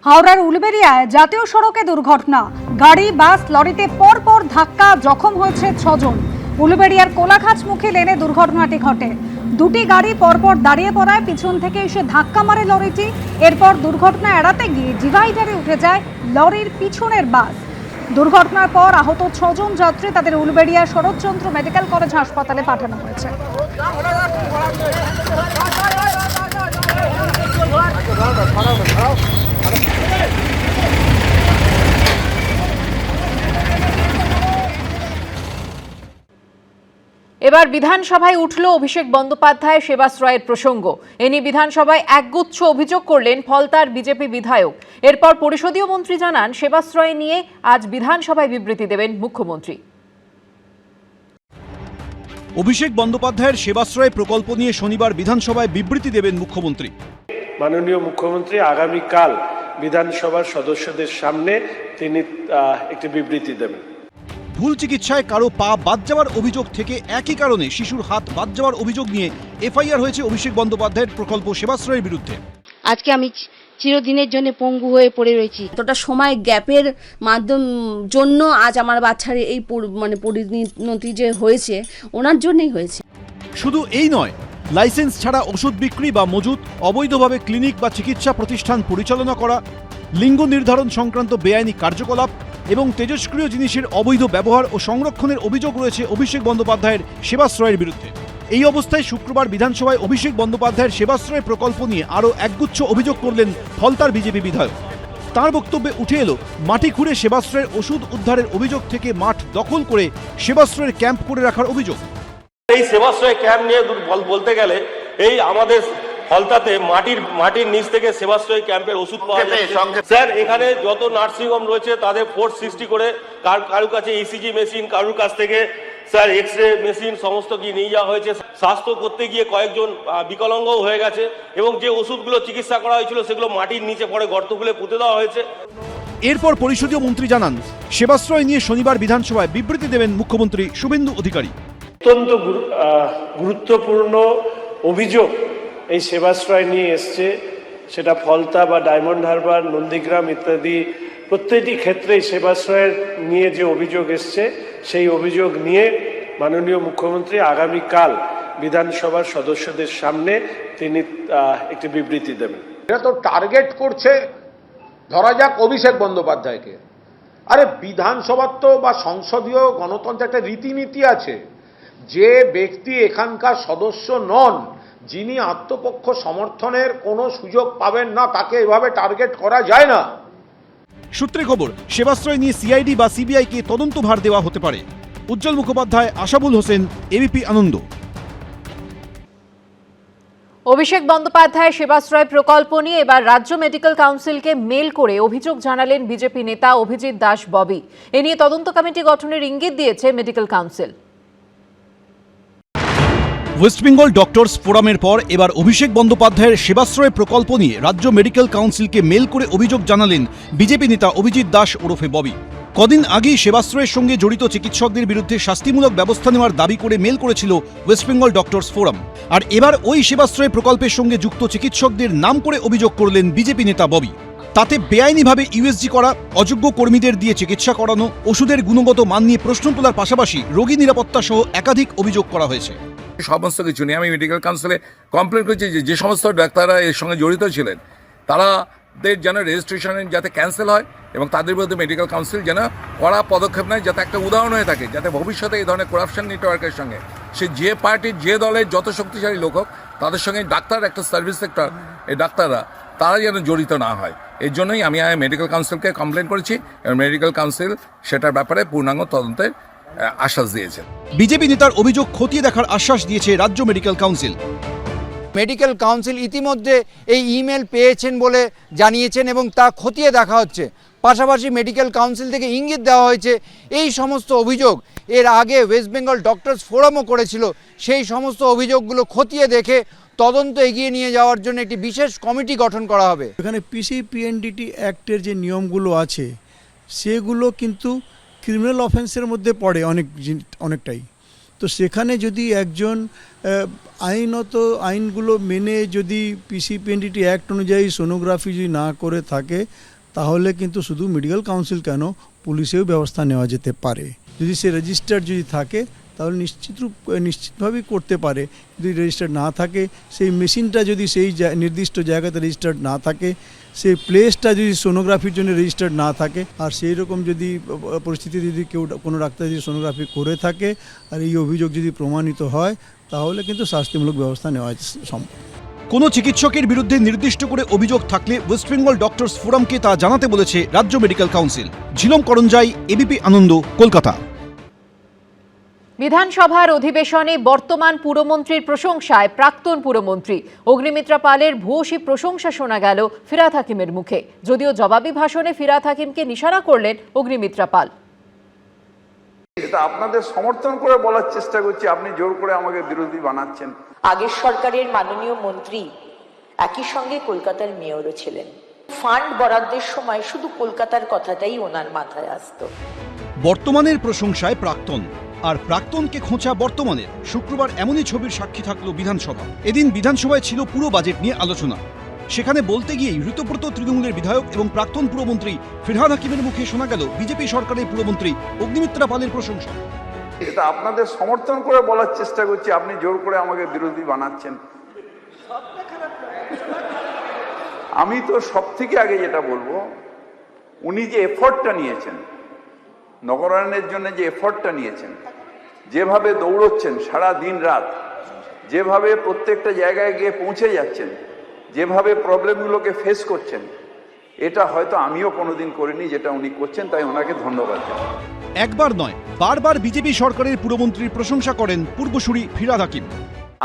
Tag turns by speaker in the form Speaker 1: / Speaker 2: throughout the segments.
Speaker 1: হাওড়ার উলুবেড়িয়ায় জাতীয় সড়কে দুর্ঘটনা, গাড়ি বাস লরিতে পরপর ধাক্কা, জখম হয়েছে 6 জন। উলুবেড়িয়ার কোলাঘাটমুখী লেনে দুর্ঘটনাটি ঘটে। দুটি গাড়ি পরপর দাঁড়িয়ে পড়ায় পিছন থেকে এসে ধাক্কা মারে লরিটি। এরপর দুর্ঘটনা এড়াতে গিয়ে ডিভাইডারে উঠে যায় লরির পিছনের বাস। দুর্ঘটনার পর আহত 6 জন যাত্রী তাদের উলুবেড়িয়া শরৎচন্দ্র মেডিকেল কলেজ হাসপাতালে পাঠানো হয়েছে।
Speaker 2: এবার বিধানসভায় উঠল অভিষেক বন্দ্যোপাধ্যায় সেবাশ্রয়ের প্রসঙ্গ। এ নিয়ে বিধানসভায় একগুচ্ছ অভিযোগ করলেন ফলতার বিজেপি বিধায়ক। এরপর পরিষদীয় মন্ত্রী জানান, সেবাশ্রয় নিয়ে আজ বিধানসভায় বিবৃতি দেবেন মুখ্যমন্ত্রী।
Speaker 3: অভিষেক বন্দ্যোপাধ্যায়ের সেবাশ্রয় প্রকল্প নিয়ে শনিবার বিধানসভায় বিবৃতি দেবেন মুখ্যমন্ত্রী।
Speaker 4: মাননীয় মুখ্যমন্ত্রী আগামীকাল বিধানসভার সদস্যদের সামনে তিনি একটি বিবৃতি দেবেন।
Speaker 3: ভুল চিকিৎসায় কারো পা বাদ যাওয়ার অভিযোগ থেকে একই কারণে শিশুর হাত বাদ যাওয়ার অভিযোগ নিয়ে এফআইআর হয়েছে অভিষেক বন্দ্যোপাধ্যায়ের প্রকল্প সেবাশ্রয়ের বিরুদ্ধে।
Speaker 5: আজকে আমি চিরদিনের জন্য পঙ্গু হয়ে পড়ে রয়েছি।
Speaker 6: এতটা সময় গ্যাপের জন্য আজ আমার বাচ্চার এই পরিণতি যে হয়েছে, ওনার জন্যই হয়েছে।
Speaker 3: শুধু এই নয়, লাইসেন্স ছাড়া ওষুধ বিক্রি বা মজুত, অবৈধভাবে ক্লিনিক বা চিকিৎসা প্রতিষ্ঠান পরিচালনা করা, লিঙ্গ নির্ধারণ সংক্রান্ত বেআইনি কার্যকলাপ এবং তেজস্ক্রিয় জিনিসের অবৈধ ব্যবহার ও সংরক্ষণের অভিযোগ রয়েছে অভিষেক বন্দ্যোপাধ্যায়ের সেবাশ্রয়ের বিরুদ্ধে। এই অবস্থায় শুক্রবার বিধানসভায় অভিষেক বন্দ্যোপাধ্যায়ের সেবাশ্রয় প্রকল্প নিয়ে আরও একগুচ্ছ অভিযোগ করলেন ফলতার বিজেপি বিধায়ক। তার বক্তব্যে উঠে এলো মাটি খুঁড়ে সেবাশ্রয়ের ওষুধ উদ্ধারের অভিযোগ থেকে মাঠ দখল করে সেবাশ্রয়ের ক্যাম্প করে রাখার অভিযোগ।
Speaker 7: এই সেবাশ্রয় ক্যাম্প নিয়ে বলতে গেলে এই আমাদের ফলতাতে মাটির নিচ থেকে সেবাশ্রয় ক্যাম্পের ওষুধ পাওয়া যায়। স্যার, এখানে যত নার্সিং হোম রয়েছে তাদের ফোর্স সৃষ্টি করে কারুর কাছে ইসিজি মেশিন, কারুর কাছ থেকে স্যার এক্স রে মেশিন সমস্ত কি নিয়ে যাওয়া হয়েছে। স্বাস্থ্য করতে গিয়ে কয়েকজন বিকলাঙ্গও হয়ে গেছে এবং যে ওষুধগুলো চিকিৎসা করা হয়েছিল সেগুলো মাটির নিচে পড়ে গর্ত খুলে পুঁতে দেওয়া হয়েছে।
Speaker 3: এরপর পরিষদীয় মন্ত্রী জানান, সেবাশ্রয় নিয়ে শনিবার বিধানসভায় বিবৃতি দেবেন মুখ্যমন্ত্রী শুভেন্দু অধিকারী।
Speaker 4: অত্যন্ত গুরুত্বপূর্ণ অভিযোগ এই সেবাশ্রয় নিয়ে এসছে, সেটা ফলতা বা ডায়মন্ড হারবার, নন্দীগ্রাম ইত্যাদি প্রত্যেকটি ক্ষেত্রেই সেবাশ্রয়ের নিয়ে যে অভিযোগ এসছে সেই অভিযোগ নিয়ে মাননীয় মুখ্যমন্ত্রী আগামীকাল বিধানসভার সদস্যদের সামনে তিনি একটি বিবৃতি দেবেন।
Speaker 8: এটা তো টার্গেট করছে ধরা যাক অভিষেক বন্দ্যোপাধ্যায়কে। আরে বিধানসভার তো বা সংসদীয় গণতন্ত্রের একটা রীতিনীতি আছে। যে ব্যক্তি এখানকার সদস্য নন, যিনি আত্মপক্ষ সমর্থনের কোনো সুযোগ পাবেন না, তাকে এভাবে টার্গেট করা যায় না।
Speaker 3: সূত্রে খবর, সেবাশ্রয় নিয়ে সিআইডি বা সিবিআইকে তদন্তভার দেওয়া হতে পারে। উজ্জ্বল মুখোপাধ্যায়, আশাবুল হোসেন, এবিপি আনন্দ।
Speaker 2: অভিষেক বন্দ্যোপাধ্যায়ের সেবাশ্রয় প্রকল্প নিয়ে এবার রাজ্য মেডিকেল কাউন্সিলকে মেল করে অভিযোগ জানালেন বিজেপি নেতা অভিজিৎ দাস ববি। এ নিয়ে তদন্ত কমিটি গঠনের ইঙ্গিত দিয়েছে medical council.
Speaker 3: West Bengal doctors ফোরামের পর এবার অভিষেক বন্দ্যোপাধ্যায়ের সেবাশ্রয় প্রকল্প নিয়ে রাজ্য মেডিকেল কাউন্সিলকে মেল করে অভিযোগ জানালেন বিজেপি নেতা অভিজিৎ দাস ওরফে ববি। কদিন আগেই সেবাশ্রয়ের সঙ্গে জড়িত চিকিৎসকদের বিরুদ্ধে শাস্তিমূলক ব্যবস্থা নেওয়ার দাবি করে মেল করেছিল ওয়েস্ট বেঙ্গল ডক্টরস ফোরাম। আর এবার ওই সেবাশ্রয় প্রকল্পের সঙ্গে যুক্ত চিকিৎসকদের নাম করে অভিযোগ করলেন বিজেপি নেতা ববি। তাতে বেআইনিভাবে ইউএসজি করা, অযোগ্য কর্মীদের দিয়ে চিকিৎসা করানো, ওষুধের গুণগত মান নিয়ে প্রশ্ন তোলার পাশাপাশি রোগী নিরাপত্তা সহ একাধিক অভিযোগ করা হয়েছে।
Speaker 9: সমস্ত কিছু নিয়ে আমি মেডিকেল কাউন্সিলে কমপ্লেন করেছি যে সমস্ত ডাক্তাররা এর সঙ্গে জড়িত ছিলেন তাদের যেন রেজিস্ট্রেশন যাতে ক্যান্সেল হয় এবং তাদের বিরুদ্ধে মেডিকেল কাউন্সিল যেন কড়া পদক্ষেপ নেয়, যাতে একটা উদাহরণ হয়ে থাকে, যাতে ভবিষ্যতে এই ধরনের করাপশন নেটওয়ার্কের সঙ্গে সে যে পার্টির যে দলের যত শক্তিশালী লোক হোক তাদের সঙ্গে ডাক্তার একটা সার্ভিস সেক্টর, এই ডাক্তাররা তারা যেন জড়িত না হয়। এর জন্যই আমি মেডিকেল কাউন্সিলকে কমপ্লেন করেছি এবং মেডিকেল কাউন্সিল সেটার ব্যাপারে পূর্ণাঙ্গ তদন্তের আশ্বাস দিয়েছে।
Speaker 3: বিজেপি নেতার অভিযোগ খতিয়ে দেখার আশ্বাস দিয়েছে রাজ্য মেডিকেল কাউন্সিল।
Speaker 10: মেডিকেল কাউন্সিল ইতিমধ্যে এই ইমেল পেয়েছেন বলে জানিয়েছেন এবং তা খতিয়ে দেখা হচ্ছে। পাশাপাশি মেডিকেল কাউন্সিল থেকে ইঙ্গিত দেওয়া হয়েছে এই সমস্ত অভিযোগ এর আগে ওয়েস্ট বেঙ্গল ডক্টরস ফোরামও করেছিল, সেই সমস্ত অভিযোগগুলো খতিয়ে দেখে তদন্ত এগিয়ে নিয়ে যাওয়ার জন্য একটি বিশেষ কমিটি গঠন করা হবে।
Speaker 11: এখানে পিসিপিএনডিটি অ্যাক্টের যে নিয়মগুলো আছে সেগুলো কিন্তু ক্রিমিনাল অফেন্সের মধ্যে পড়ে অনেকটাই। তো সেখানে যদি একজন আইনত আইনগুলো মেনে যদি পিসিপিএনডিটি অ্যাক্ট অনুযায়ী সোনোগ্রাফি যদি না করে থাকে, তাহলে কিন্তু শুধু মেডিকেল কাউন্সিল কেন, পুলিশেও ব্যবস্থা নেওয়া যেতে পারে। যদি সে রেজিস্টার্ড যদি থাকে তাহলে নিশ্চিতভাবেই করতে পারে। যদি রেজিস্টার্ড না থাকে, সেই মেশিনটা যদি সেই নির্দিষ্ট জায়গাতে রেজিস্টার্ড না থাকে, সেই প্লেসটা যদি সোনোগ্রাফির জন্য রেজিস্টার্ড না থাকে, আর সেই রকম যদি পরিস্থিতি যদি কোনো ডাক্তার যদি সোনোগ্রাফি করে থাকে আর এই অভিযোগ যদি প্রমাণিত হয়, তাহলে কিন্তু শাস্তিমূলক ব্যবস্থা নেওয়া সম্ভব।
Speaker 3: কোনো চিকিৎসকের বিরুদ্ধে নির্দিষ্ট করে অভিযোগ থাকলে ওয়েস্ট বেঙ্গল ডক্টরস ফোরামকে তা জানাতে বলেছে রাজ্য medical council. Jhilam Karanjai, ABP Ananda, Kolkata.
Speaker 2: বিধানসভার অধিবেশনে বর্তমান পুরমন্ত্রীর প্রশংসায় প্রাক্তন পুরমন্ত্রী অগ্নিমিত্রা পালের ভূয়সী প্রশংসা শোনা গেল ফিরহাদ হাকিমের মুখে। যদিও জবাবি ভাষণে ফিরহাদ হাকিমকে নিশানা করলেন অগ্নিমিত্রা পাল।
Speaker 12: এটা আপনাদের সমর্থন করে বলার চেষ্টা করছি, আপনি জোর করে আমাকে বিরোধী বানাচ্ছেন।
Speaker 13: আগের সরকারের মাননীয় মন্ত্রী একই সঙ্গে কলকাতার মেয়রও ছিলেন। ফান্ড বরাদ্দের সময় শুধু কলকাতার কথাটাই ওনার মাথায় আসতো।
Speaker 3: বর্তমানের প্রশংসায় প্রাক্তন, আর প্রাক্তনকে খোঁচা বর্তমানের। শুক্রবার এমনই ছবির সাক্ষী থাকলো বিধানসভা। এদিন বিধানসভায় ছিল পুরো বাজেট নিয়ে আলোচনা। সেখানে বলতে গিয়েই ঋতব্রত তৃণমূলের বিধায়ক এবং প্রাক্তন পুরমন্ত্রী ফিরহাদ হাকিমের মুখে শোনা গেল বিজেপি সরকারের পুরমন্ত্রী অগ্নিমিত্রা পালের প্রশংসা।
Speaker 12: এটা আপনাদের সমর্থন করে বলার চেষ্টা করছি, আপনি জোর করে আমাকে বিরোধী বানাচ্ছেন। আমি তো সব থেকে আগে যেটা বলবো, উনি যে এফোর্টটা নিয়েছেন, নগরায়ণের জন্য যে এফোর্টটা নিয়েছেন, যেভাবে দৌড়চ্ছেন সারা দিন রাত, যেভাবে প্রত্যেকটা জায়গায় গিয়ে পৌঁছে যাচ্ছেন, যেভাবে প্রবলেমগুলোকে ফেস করছেন, এটা হয়তো আমিও কোনোদিন করিনি যেটা উনি করছেন, তাই ওনাকে ধন্যবাদ জানাই।
Speaker 3: একবার নয়, বারবার বিজেপি সরকারের পুরমন্ত্রীর প্রশংসা করেন পূর্বসূরি Firhad Hakim.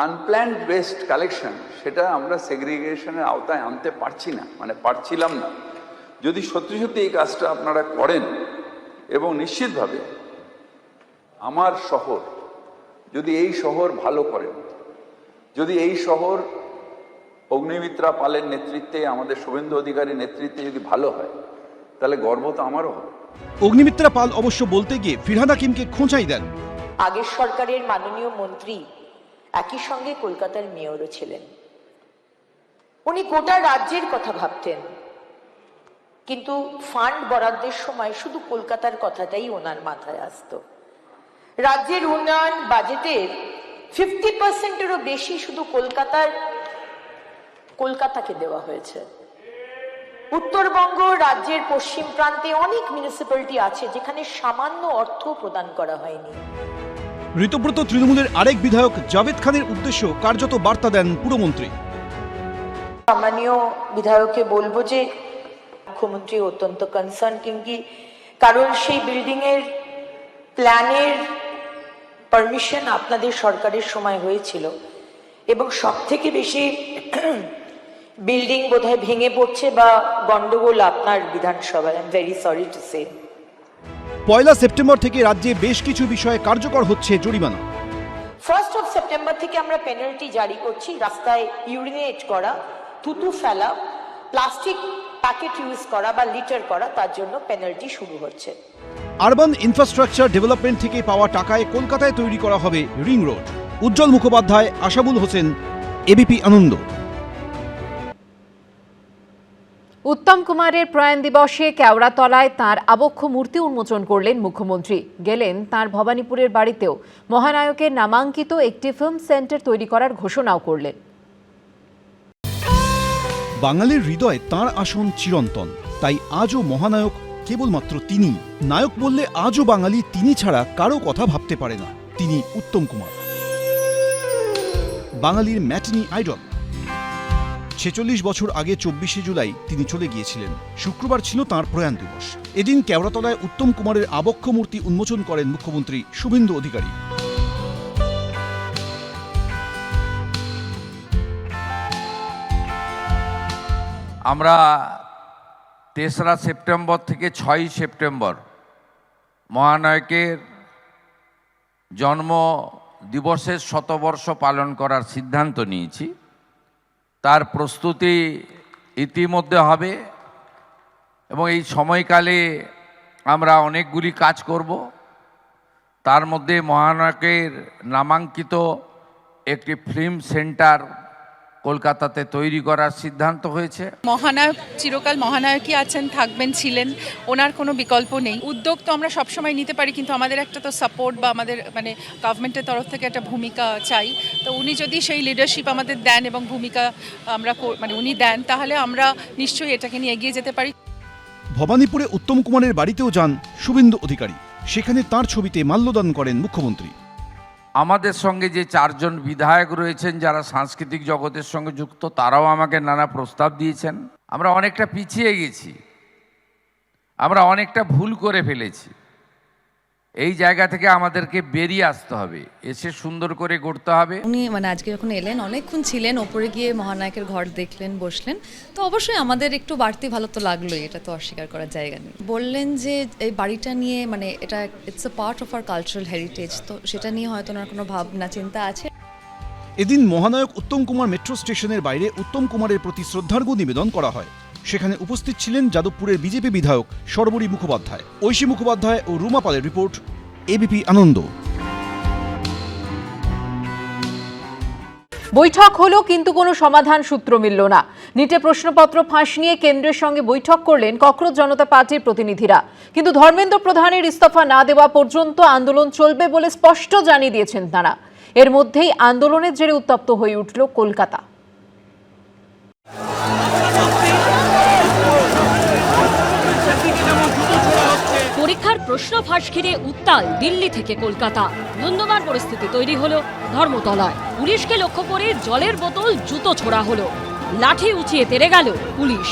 Speaker 12: Unplanned West collection, সেটা আমরা সেগ্রিগেশনের আওতায় আনতে পারছি না, পারছিলাম না। যদি সত্যি সত্যি এই কাজটা আপনারা করেন, এবং নিশ্চিতভাবে আমার শহর, যদি এই শহর ভালো করেন, যদি এই শহর অগ্নিমিত্রা পালের নেতৃত্বে, আমাদের শুভেন্দু অধিকারীর নেতৃত্বে যদি ভালো হয়, তাহলে গর্ব তো আমারও হবে।
Speaker 3: অগ্নিমিত্রা পাল অবশ্য বলতে গিয়ে ফিরহাদ হাকিমকে খোঁচাই দেন।
Speaker 13: আগের সরকারের মাননীয় মন্ত্রী একই সঙ্গে কলকাতার মেয়রও ছিলেন। উনি গোটা রাজ্যের কথা ভাবতেন, কিন্তু ফান্ড বরাদ্দের সময় শুধু কলকাতার কথাটাই ওনার মাথায় আসতো। রাজ্যের উন্নয়ন বাজেটের 50%-এরও বেশি শুধু কলকাতাকে দেওয়া হয়েছে। উত্তরবঙ্গ রাজ্যের পশ্চিম প্রান্তে অনেক মিউনিসিপ্যালিটি আছে যেখানে সামান্য অর্থ প্রদান করা হয়নি।
Speaker 3: ঋতব্রত তৃণমূলের আরেক বিধায়ক জাভেদ খানের উদ্দেশ্য কার্যত বার্তা দেন পুরমন্ত্রী।
Speaker 13: সম্মানীয় বিধায়ককে বলবো যে মুখ্যমন্ত্রী অত্যন্ত কনসার্ন, কারণ সেই বিল্ডিং এর প্ল্যানের পারমিশন আপনাদের সরকারের সময় হয়েছিল, এবং সব থেকে বেশি বিল্ডিং বোধহয় ভেঙে পড়ছে বা গন্ডগোল আপনার বিধানসভায়। I am very sorry to say.
Speaker 3: 1 September থেকে রাজ্যে বেশ কিছু বিষয়ে কার্যকর হচ্ছে জরিমানা।
Speaker 13: 1 সেপ্টেম্বর থেকে আমরা পেনাল্টি জারি করছি। রাস্তায় ইউরিনেট করা, থুতু ফেলা, প্লাস্টিক প্যাকেট ইউজ করা বা লিটার করা, তার জন্য পেনাল্টি শুরু হচ্ছে।
Speaker 3: আরবান ইনফ্রাস্ট্রাকচার ডেভেলপমেন্ট থেকে পাওয়া টাকায় কলকাতায় তৈরি করা হবে রিং রোড। উজ্জ্বল মুখোপাধ্যায়, আশাবুল হোসেন, এবিপি আনন্দ।
Speaker 2: উত্তম কুমারের প্রয়াণ দিবসে কেওড়াতলায় তাঁর আবক্ষ মূর্তি উন্মোচন করলেন মুখ্যমন্ত্রী। গেলেন তাঁর ভবানীপুরের বাড়িতেও। মহানায়কের নামাঙ্কিত একটি ফিল্ম সেন্টার তৈরি করার ঘোষণাও করলেন।
Speaker 3: বাঙালির হৃদয়ে তাঁর আসন চিরন্তন, তাই আজও মহানায়ক কেবলমাত্র তিনি। নায়ক বললে আজও বাঙালি তিনি ছাড়া কারো কথা ভাবতে পারে না। তিনি উত্তম কুমার, বাঙালির ম্যাটিনি আইডল। 46 বছর আগে 24শে জুলাই তিনি চলে গিয়েছিলেন। শুক্রবার ছিল তাঁর প্রয়াণ দিবস। এদিন কেওড়াতলায় উত্তম কুমারের আবক্ষ মূর্তি উন্মোচন করেন মুখ্যমন্ত্রী শুভেন্দু অধিকারী।
Speaker 14: আমরা 3রা সেপ্টেম্বর থেকে 6ই সেপ্টেম্বর মহানায়কের জন্ম দিবসের শতবর্ষ পালন করার সিদ্ধান্ত নিয়েছি। তার প্রস্তুতি ইতিমধ্যে হবে এবং এই সময়কালে আমরা অনেকগুলি কাজ করব। তার মধ্যে মহানায়কের নামাঙ্কিত একটি ফিল্ম সেন্টার কলকাতাতে তৈরি করার সিদ্ধান্ত হয়েছে।
Speaker 15: মহানায়ক চিরকাল মহানায়কই আছেন, থাকবেন, ছিলেন, ওনার কোনো বিকল্প নেই। উদ্যোগ তো আমরা সবসময় নিতে পারি, কিন্তু আমাদের একটা তো সাপোর্ট বা আমাদের মানে গভর্নমেন্টের তরফ থেকে একটা ভূমিকা চাই। তো উনি যদি সেই লিডারশিপ আমাদের দেন এবং ভূমিকা আমরা মানে উনি দেন, তাহলে আমরা নিশ্চয়ই এটাকে নিয়ে এগিয়ে যেতে পারি।
Speaker 3: ভবানীপুরে উত্তম কুমারের বাড়িতেও যান শুভেন্দু অধিকারী। সেখানে তার ছবিতে মাল্যদান করেন মুখ্যমন্ত্রী।
Speaker 14: আমাদের সঙ্গে যে 4 জন বিধায়ক রয়েছেন যারা সাংস্কৃতিক জগতের সঙ্গে যুক্ত, তারাও আমাকে নানা প্রস্তাব দিয়েছেন। আমরা অনেকটা পিছিয়ে গেছি, আমরা অনেকটা ভুল করে ফেলেছি। এই জায়গা থেকে আমাদেরকে বেরিয়ে আসতে হবে, এসে সুন্দর করে গড়তে হবে।
Speaker 16: উনি মানে আজকে যখন এলেন অনেকক্ষণ ছিলেন, ওপরে গিয়ে মহানায়কের ঘর দেখলেন, বসলেন, তো অবশ্যই আমাদের একটু বাড়তি ভালো তো লাগলোই, এটা তো অস্বীকার করার জায়গা নেই। বললেন যে এই বাড়িটা নিয়ে মানে এটা it's a part of our cultural heritage, তো সেটা নিয়ে হয়তো ওনার কোনো ভাবনা চিন্তা আছে।
Speaker 3: এদিন মহানায়ক উত্তম কুমার মেট্রো স্টেশনের বাইরে উত্তম কুমারের প্রতি শ্রদ্ধার্ঘ্য নিবেদন করা হয়। সেখানে উপস্থিত ছিলেন যাদবপুরের বিজেপি বিধায়ক সর্বরী মুখোপাধ্যায়, ঐশী মুখোপাধ্যায় ও রুমা পালের রিপোর্ট, এবিপি আনন্দ।
Speaker 2: বৈঠক হলো কিন্তু কোনো সমাধান সূত্র মিলল না। নিটে প্রশ্নপত্র ফাঁস নিয়ে কেন্দ্রের সঙ্গে বৈঠক করলেন ককরোচ জনতা পার্টির প্রতিনিধিরা, কিন্তু ধর্মেন্দ্র প্রধানের ইস্তফা না দেওয়া পর্যন্ত আন্দোলন চলবে বলে স্পষ্ট জানিয়ে দিয়েছেন তারা। এর মধ্যেই আন্দোলনের জেরে উত্তপ্ত হয়ে উঠল কলকাতা।
Speaker 17: পরীক্ষার প্রশ্ন ফাঁস ঘিরে উত্তাল দিল্লি থেকে কলকাতা। ধুন্ধুমার পরিস্থিতি তৈরি হলো ধর্মতলায়। পুলিশকে লক্ষ্য করে জলের বোতল, জুতো ছোড়া হলো, লাঠি উঁচিয়ে তেড়ে গেল পুলিশ।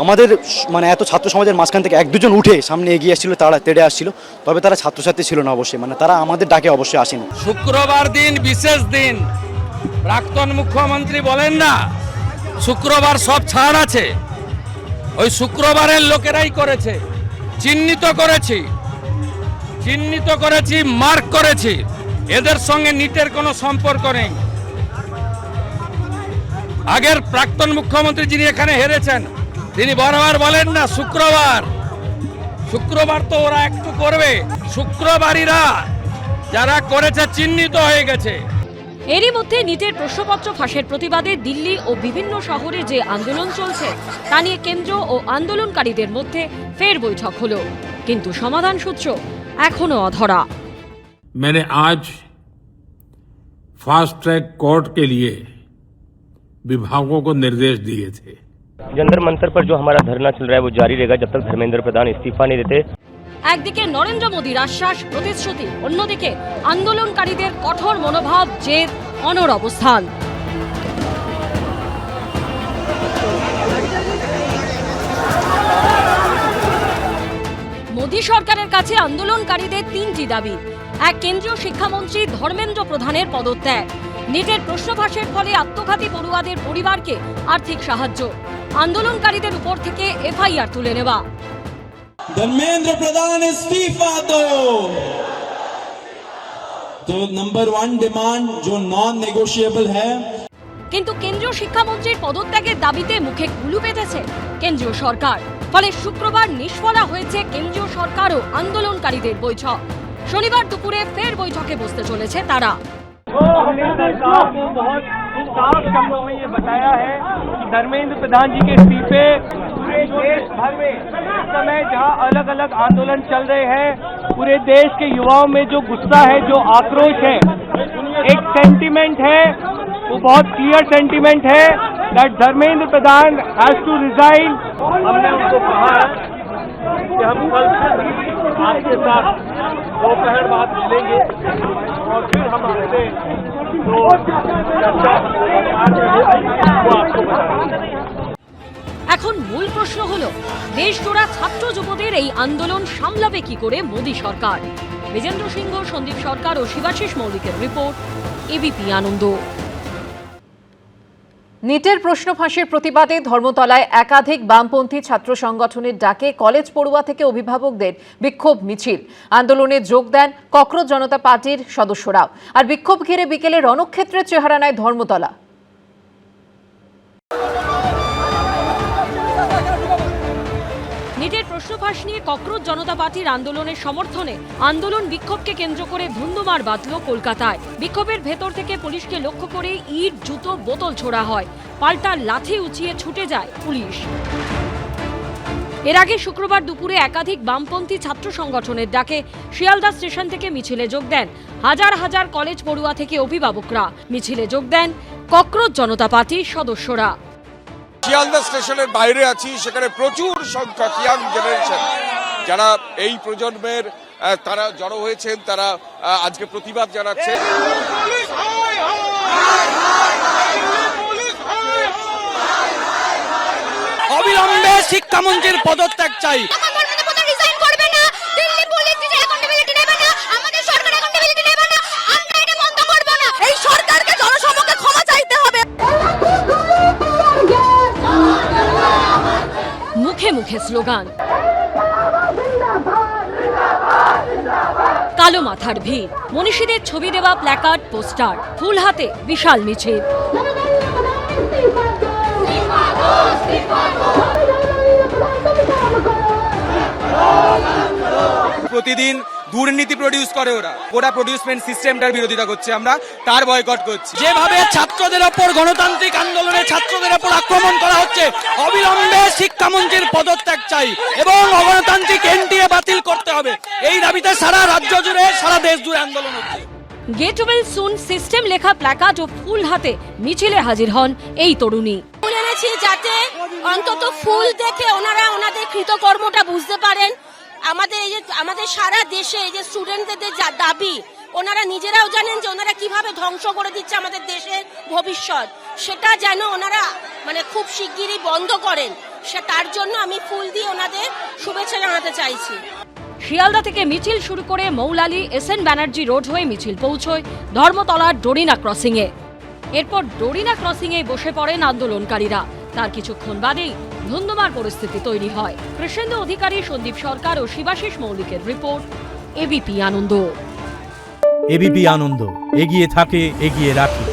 Speaker 18: আমাদের মানে এত ছাত্র সমাজের মাঝখান থেকে 1-2 জন উঠে সামনে এগিয়ে আসছিল, তারা তেড়ে আসছিল, তবে তারা ছাত্রছাত্রী ছিল না অবশ্যই, মানে তারা আমাদের ডাকে অবশ্যই আসেনি।
Speaker 14: শুক্রবার দিন বিশেষ দিন, প্রাক্তন মুখ্যমন্ত্রী বলেন না শুক্রবার সব ছাড় আছে, ওই শুক্রবারের লোকেরাই করেছে। চিহ্নিত করেছি, মার্ক করেছি, এদের সঙ্গে নিটের কোনো সম্পর্ক নেই। আগের প্রাক্তন মুখ্যমন্ত্রী যিনি এখানে হেরেছেন, তিনি বারবার বলেন না শুক্রবার তো ওরা একটু করবে, শুক্রবারীরা যারা করেছে চিহ্নিত হয়ে গেছে।
Speaker 17: এরই মধ্যে নিটের প্রশ্নপত্র ফাঁসের প্রতিবাদে দিল্লি ও বিভিন্ন শহরে যে আন্দোলন চলছে তা নিয়ে কেন্দ্র ও আন্দোলনকারীদের মধ্যে ফের বৈঠক হলো, কিন্তু সমাধান সূত্র এখনো অধরা।
Speaker 19: मैंने आज फास्ट ट्रैक कोर्ट के लिए विभागों को निर्देश दिए थे।
Speaker 20: जंतर मंतर पर जो हमारा धरना चल रहा है वो जारी रहेगा जब तक धर्मेंद्र प्रधान इस्तीफा नहीं देते।
Speaker 17: একদিকে নরেন্দ্র মোদীর আশ্বাস, প্রতিশ্রুতি, অন্যদিকে আন্দোলনকারীদের কঠোর মনোভাব, জেদ, অনড় অবস্থান। মোদী সরকারের কাছে আন্দোলনকারীদের 3টি দাবি। এক, কেন্দ্রীয় শিক্ষামন্ত্রী ধর্মেন্দ্র প্রধানের পদত্যাগ। নিটের প্রশ্ন ফাঁসের ফলে আত্মঘাতী পড়ুয়াদের পরিবারকে আর্থিক সাহায্য। আন্দোলনকারীদের উপর থেকে এফআইআর তুলে নেওয়া।
Speaker 21: धर्मेंद्र प्रधान इस्तीफा दो, तो नंबर 1 डिमांड जो नॉन नेगोशिएबल है।
Speaker 17: কিন্তু কেন্দ্রীয় শিক্ষামন্ত্রীর পদত্যাগের দাবিতে মুখে কুলু পেতেছে কেন্দ্রীয় সরকার। ফলে শুক্রবার নিষ্ফলা হয়েছে কেন্দ্রীয় সরকার ও আন্দোলনকারীদের বৈঠক। শনিবার দুপুরে ফের বৈঠকে বসতে চলেছে তারা।
Speaker 22: बहुत साफ शब्दों में ये बताया है कि धर्मेंद्र प्रधान जी के इस्तीफे पूरे देश भर में इस समय जहां अलग अलग आंदोलन चल रहे हैं, पूरे देश के युवाओं में जो गुस्सा है, जो आक्रोश है, एक सेंटीमेंट है, वो बहुत क्लियर सेंटीमेंट है that Dharmendra Pradhan has to resign. हमने उनको कहा है कि हम कल आपके साथ दोपहर बाद मिलेंगे और फिर हम आपसे
Speaker 17: এখন মূল প্রশ্ন হলো, দেশজোড়া ছাত্র যুবদের এই আন্দোলন সামলাবে কি করে মোদী সরকার? বিজেন্দ্র সিংহ, সন্দীপ সরকার ও শিবাশিস মৌলিকের রিপোর্ট, এবিপি আনন্দ।
Speaker 2: নিটের প্রশ্ন ফাঁসের প্রতিবাদে ধর্মতলায় একাধিক বামপন্থী ছাত্র সংগঠনের ডাকে কলেজ পড়ুয়া থেকে অভিভাবকদের বিক্ষোভ মিছিল। আন্দোলনে যোগ দেন ককরোচ জনতা পার্টির সদস্যরাও। আর বিক্ষোভ ঘিরে বিকেলে রণক্ষেত্রের চেহারা নেয় ধর্মতলা।
Speaker 17: নিটের প্রশ্নফাঁস নিয়ে ককরোচ জনতা পার্টির আন্দোলনের সমর্থনে আন্দোলন বিক্ষোভকে কেন্দ্র করে ধুন্ধুমার বাঁধল কলকাতায়। বিক্ষোভের ভেতর থেকে পুলিশকে লক্ষ্য করে ইট, জুতো, বোতল ছোড়া হয়। পাল্টা লাঠি উঁচিয়ে ছুটে যায় পুলিশ। এর আগে শুক্রবার দুপুরে একাধিক বামপন্থী ছাত্র সংগঠনের ডাকে শিয়ালদা স্টেশন থেকে মিছিলে যোগ দেন হাজার হাজার কলেজ পড়ুয়া থেকে অভিভাবকরা। মিছিলে যোগ দেন ককরোচ জনতা পার্টির সদস্যরা।
Speaker 1: শিয়ালদা স্টেশনের বাইরে আছি, সেখানে প্রচুর সংখ্যক ইয়াং জেনারেশন যারা এই প্রজন্মের তারা জড়ো হয়েছেন, তারা আজকে প্রতিবাদ জানাচ্ছে।
Speaker 5: অবিলম্বে শিক্ষামন্ত্রীর পদত্যাগ চাই।
Speaker 6: এই সরকারকে জনসমক্ষে ক্ষমা চাইতে হবে।
Speaker 17: মুখে মুখে স্লোগান, কালো মাথার ভিড়, মনীষীদের ছবি দেওয়া প্ল্যাকার্ড, পোস্টার, ফুল হাতে বিশাল মিছিল।
Speaker 5: প্রতিদিন দুর্নীতি প্রডিউস করে ওরা প্রডিউসমেন্ট সিস্টেমটার বিরোধিতা করছে, আমরা তার বয়কট করছি। যেভাবে ছাত্রদের ওপর গণতান্ত্রিক আন্দোলনে ছাত্রদের ওপর আক্রমণ করা হচ্ছে, অবিলম্বে শিক্ষামন্ত্রীর পদত্যাগ চাই এবং অগণতান্ত্রিক এনটিএ বাতিল করতে হবে। এই দাবিতে সারা রাজ্য জুড়ে, সারা দেশ জুড়ে আন্দোলন হচ্ছে।
Speaker 17: গেট ওয়েল সুন সিস্টেম লেখা প্ল্যাকার্ড ও ফুল হাতে মিছিলে হাজির হন এই তরুণী।
Speaker 6: যাতে অন্তত ফুল দেখে ওনারা ওনাদের কৃতকর্মটা বুঝতে পারেন। আমাদের সারা দেশে এই যে স্টুডেন্টদের যা দাবি, ওনারা নিজেরাও জানেন যে ওনারা কিভাবে ধ্বংস করে দিচ্ছে আমাদের দেশের ভবিষ্যৎ, সেটা যেন ওনারা খুব শিগগিরই বন্ধ করেন। তার জন্য আমি ফুল দিয়ে ওনাদের শুভেচ্ছা জানাতে চাইছি।
Speaker 17: শিয়ালদা থেকে মিছিল শুরু করে মৌলালী SN ব্যানার্জি রোড হয়ে মিছিল পৌঁছয় ধর্মতলার ডোরিনা ক্রসিংয়ে। এরপর ডোরিনা ক্রসিংয়ে বসে পড়েন আন্দোলনকারীরা। তার কিছুক্ষণ বাদেই ধুন্ধুমার পরিস্থিতি তৈরি হয়। কৃষ্ণেন্দু অধিকারী, সন্দীপ সরকার ও শিবাশিস মৌলিকের রিপোর্ট, এবিপি আনন্দ।
Speaker 23: এবিপি আনন্দ, এগিয়ে থাকে, এগিয়ে রাখে।